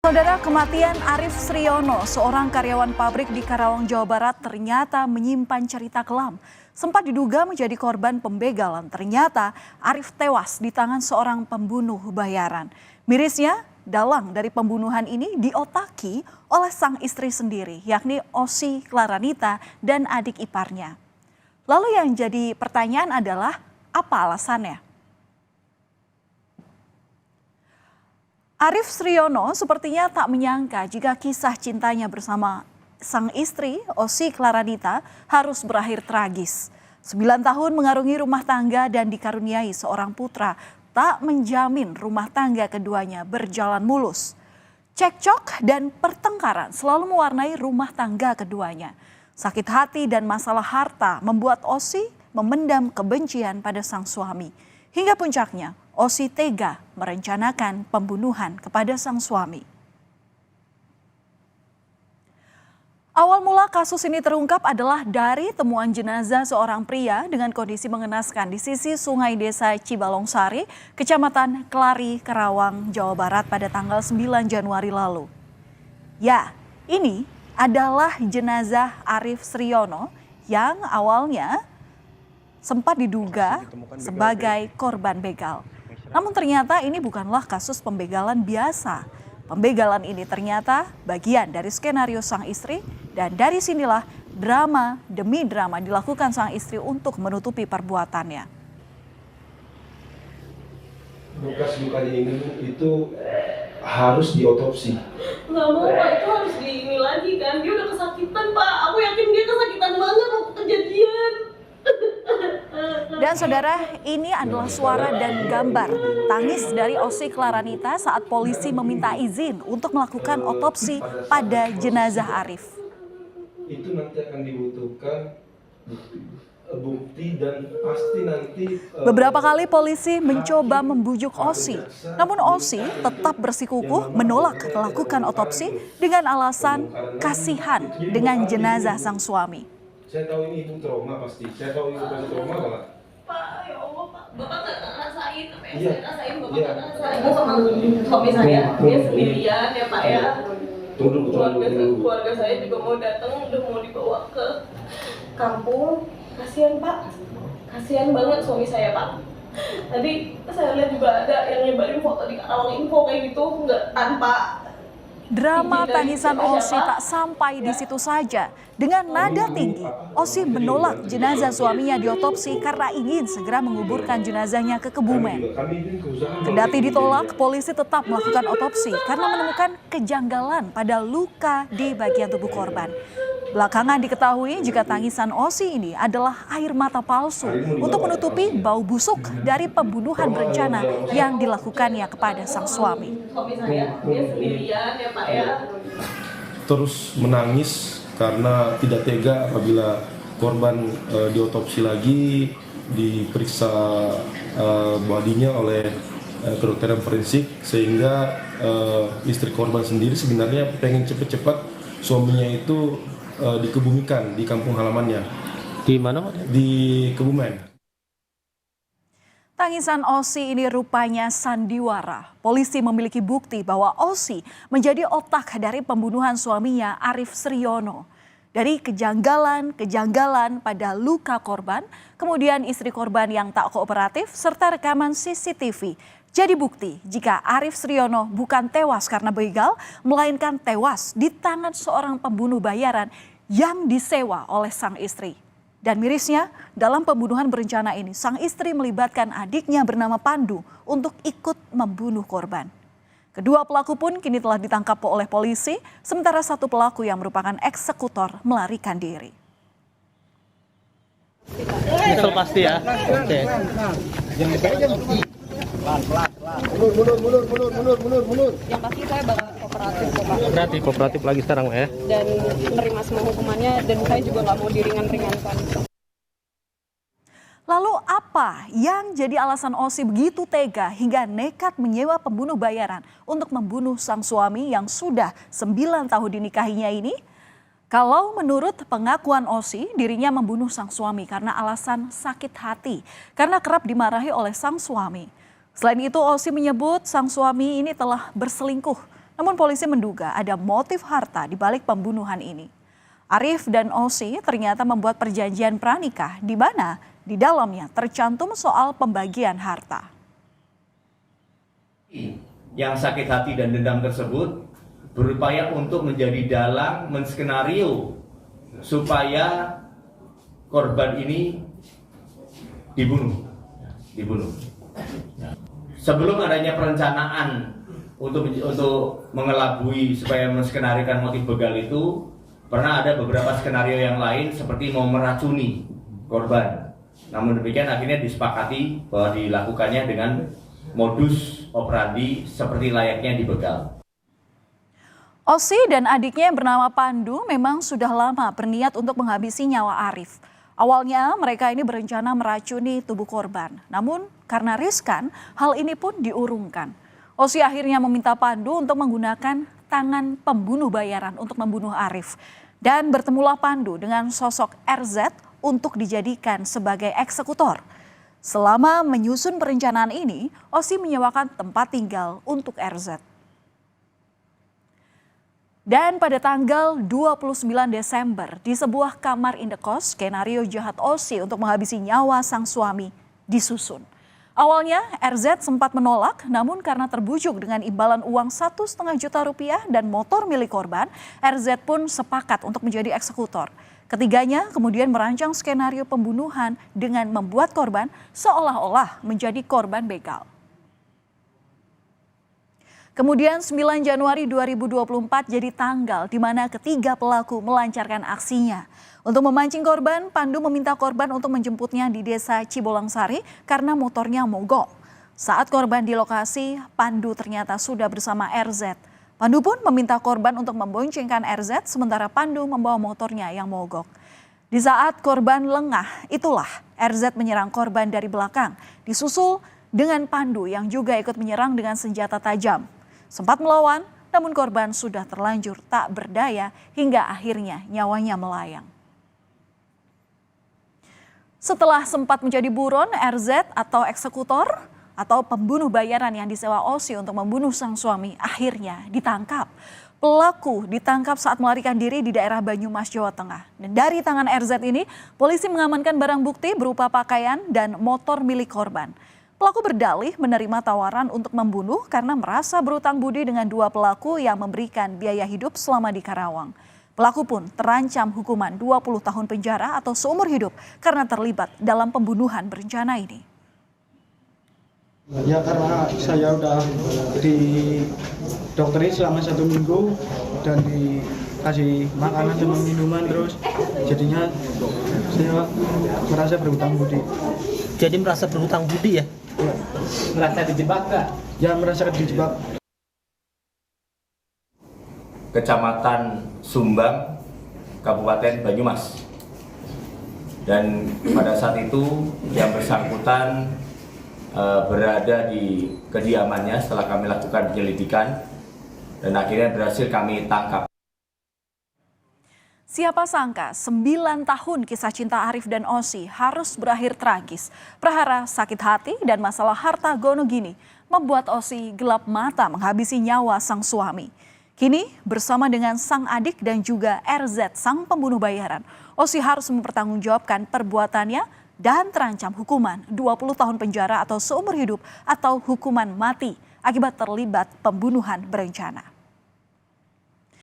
Saudara, kematian Arif Sriono, seorang karyawan pabrik di Karawang, Jawa Barat, ternyata menyimpan cerita kelam. Sempat diduga menjadi korban pembegalan, ternyata Arif tewas di tangan seorang pembunuh bayaran. Mirisnya, dalang dari pembunuhan ini diotaki oleh sang istri sendiri, yakni Osi Claranita dan adik iparnya. Lalu yang jadi pertanyaan adalah, apa alasannya? Arif Sriono sepertinya tak menyangka jika kisah cintanya bersama sang istri, Osi Claranita, harus berakhir tragis. 9 tahun mengarungi rumah tangga dan dikaruniai seorang putra, tak menjamin rumah tangga keduanya berjalan mulus. Cekcok dan pertengkaran selalu mewarnai rumah tangga keduanya. Sakit hati dan masalah harta membuat Osi memendam kebencian pada sang suami. Hingga puncaknya, Osi tega merencanakan pembunuhan kepada sang suami. Awal mula kasus ini terungkap adalah dari temuan jenazah seorang pria dengan kondisi mengenaskan di sisi sungai desa Cibalongsari, Kecamatan Kelari, Karawang, Jawa Barat pada tanggal 9 Januari lalu. Ya, ini adalah jenazah Arif Sriono yang awalnya sempat diduga sebagai korban begal. Namun ternyata ini bukanlah kasus pembegalan biasa. Pembegalan ini ternyata bagian dari skenario sang istri, dan dari sinilah drama demi drama dilakukan sang istri untuk menutupi perbuatannya. Luka-lukanya ini itu harus diotopsi. Nggak mau Pak, itu harus ini lagi kan. Dia udah kesakitan Pak, aku yakin dia kesakitan banget waktu kejadian. Dan saudara, ini adalah suara dan gambar tangis dari Osi Claranita saat polisi meminta izin untuk melakukan otopsi pada jenazah Arif. Itu nanti akan dibutuhkan bukti dan pasti nanti beberapa kali polisi mencoba membujuk Osi, namun Osi tetap bersikukuh menolak melakukan otopsi dengan alasan kasihan dengan jenazah sang suami. Saya tahu ini ibu trauma pasti. Saya tahu ibu pasti trauma banget. Pak, ya Allah Pak, Bapak nggak ngerasain apa yang Iya. saya rasain, Bapak Iya. nggak ngerasain. Ibu sama suami saya, dia sendirian ya Pak ya. Tunggu. Keluarga saya juga mau datang, udah mau dibawa ke kampung. Kasihan Pak, kasihan banget suami saya Pak. Tadi saya lihat juga ada yang nyebarin foto di Karawang Info kayak gitu, nggak tanpa Drama tangisan Osi tak sampai di situ saja. Dengan nada tinggi, Osi menolak jenazah suaminya diotopsi karena ingin segera menguburkan jenazahnya ke Kebumen. Kendati ditolak, polisi tetap melakukan otopsi karena menemukan kejanggalan pada luka di bagian tubuh korban. Belakangan diketahui jika tangisan Osi ini adalah air mata palsu untuk menutupi bau busuk dari pembunuhan berencana yang dilakukannya kepada sang suami. suami saya, dia sendirian ya Pak ya. Terus menangis karena tidak tega apabila korban diotopsi lagi, diperiksa bodinya oleh kedokteran forensik, sehingga istri korban sendiri sebenarnya pengen cepat-cepat suaminya itu dikebumikan di kampung halamannya. Di mana Pak? Di Kebumen. Tangisan Osi ini rupanya sandiwara. Polisi memiliki bukti bahwa Osi menjadi otak dari pembunuhan suaminya Arif Sriono. Dari kejanggalan pada luka korban, kemudian istri korban yang tak kooperatif, serta rekaman CCTV. Jadi bukti jika Arif Sriono bukan tewas karena begal, melainkan tewas di tangan seorang pembunuh bayaran yang disewa oleh sang istri. Dan mirisnya, dalam pembunuhan berencana ini, sang istri melibatkan adiknya bernama Pandu untuk ikut membunuh korban. Kedua pelaku pun kini telah ditangkap oleh polisi, sementara satu pelaku yang merupakan eksekutor melarikan diri. Nyesel pasti ya. Oke. Mundur. Yang pasti saya bakal kooperatif Kooperatif lagi sekarang ya. dan menerima semua hukumannya, dan saya juga nggak mau diringan-ringankan. Lalu apa yang jadi alasan Osi begitu tega hingga nekat menyewa pembunuh bayaran untuk membunuh sang suami yang sudah 9 tahun dinikahinya ini? Kalau menurut pengakuan Osi, dirinya membunuh sang suami karena alasan sakit hati, karena kerap dimarahi oleh sang suami. Selain itu, Osi menyebut sang suami ini telah berselingkuh Namun polisi menduga ada motif harta di balik pembunuhan ini. Arif dan Osi ternyata membuat perjanjian pranikah di mana di dalamnya tercantum soal pembagian harta. Yang sakit hati dan dendam tersebut berupaya untuk menjadi dalang menskenario supaya korban ini dibunuh. Sebelum adanya perencanaan untuk mengelabui supaya menskenarikan motif begal itu, pernah ada beberapa skenario yang lain seperti mau meracuni korban. Namun demikian akhirnya disepakati bahwa dilakukannya dengan modus operandi seperti layaknya dibegal. Osi dan adiknya yang bernama Pandu memang sudah lama berniat untuk menghabisi nyawa Arif. Awalnya mereka ini berencana meracuni tubuh korban, namun karena riskan, hal ini pun diurungkan. Osi akhirnya meminta Pandu untuk menggunakan tangan pembunuh bayaran untuk membunuh Arif. Dan bertemulah Pandu dengan sosok RZ untuk dijadikan sebagai eksekutor. Selama menyusun perencanaan ini, Osi menyewakan tempat tinggal untuk RZ. Dan pada tanggal 29 Desember, di sebuah kamar indekos, skenario jahat Osi untuk menghabisi nyawa sang suami disusun. Awalnya RZ sempat menolak, namun karena terbujuk dengan imbalan uang 1,5 juta rupiah dan motor milik korban, RZ pun sepakat untuk menjadi eksekutor. Ketiganya kemudian merancang skenario pembunuhan dengan membuat korban seolah-olah menjadi korban begal. Kemudian 9 Januari 2024 jadi tanggal di mana ketiga pelaku melancarkan aksinya. Untuk memancing korban, Pandu meminta korban untuk menjemputnya di desa Cibolangsari karena motornya mogok. Saat korban di lokasi, Pandu ternyata sudah bersama RZ. Pandu pun meminta korban untuk memboncengkan RZ sementara Pandu membawa motornya yang mogok. Di saat korban lengah, itulah RZ menyerang korban dari belakang, disusul dengan Pandu yang juga ikut menyerang dengan senjata tajam. Sempat melawan, namun korban sudah terlanjur tak berdaya hingga akhirnya nyawanya melayang. Setelah sempat menjadi buron, RZ atau eksekutor atau pembunuh bayaran yang disewa Osi untuk membunuh sang suami akhirnya ditangkap. Pelaku ditangkap saat melarikan diri di daerah Banyumas, Jawa Tengah. Dan dari tangan RZ ini, polisi mengamankan barang bukti berupa pakaian dan motor milik korban. Pelaku berdalih menerima tawaran untuk membunuh karena merasa berutang budi dengan dua pelaku yang memberikan biaya hidup selama di Karawang. Pelaku pun terancam hukuman 20 tahun penjara atau seumur hidup karena terlibat dalam pembunuhan berencana ini. Ya karena saya udah di dokterin selama 1 minggu dan dikasih makanan sama minuman terus jadinya saya merasa berhutang budi. Jadi merasa berhutang budi ya? Ya. Merasa dijebak nggak? Ya merasa dijebak. Kecamatan Sumbang, Kabupaten Banyumas. Dan pada saat itu yang bersangkutan berada di kediamannya setelah kami lakukan penyelidikan dan akhirnya berhasil kami tangkap. Siapa sangka 9 tahun kisah cinta Arif dan Osi harus berakhir tragis. Perhara sakit hati dan masalah harta gono gini membuat Osi gelap mata menghabisi nyawa sang suami. Kini bersama dengan sang adik dan juga RZ sang pembunuh bayaran, Osi harus mempertanggungjawabkan perbuatannya dan terancam hukuman 20 tahun penjara atau seumur hidup atau hukuman mati akibat terlibat pembunuhan berencana.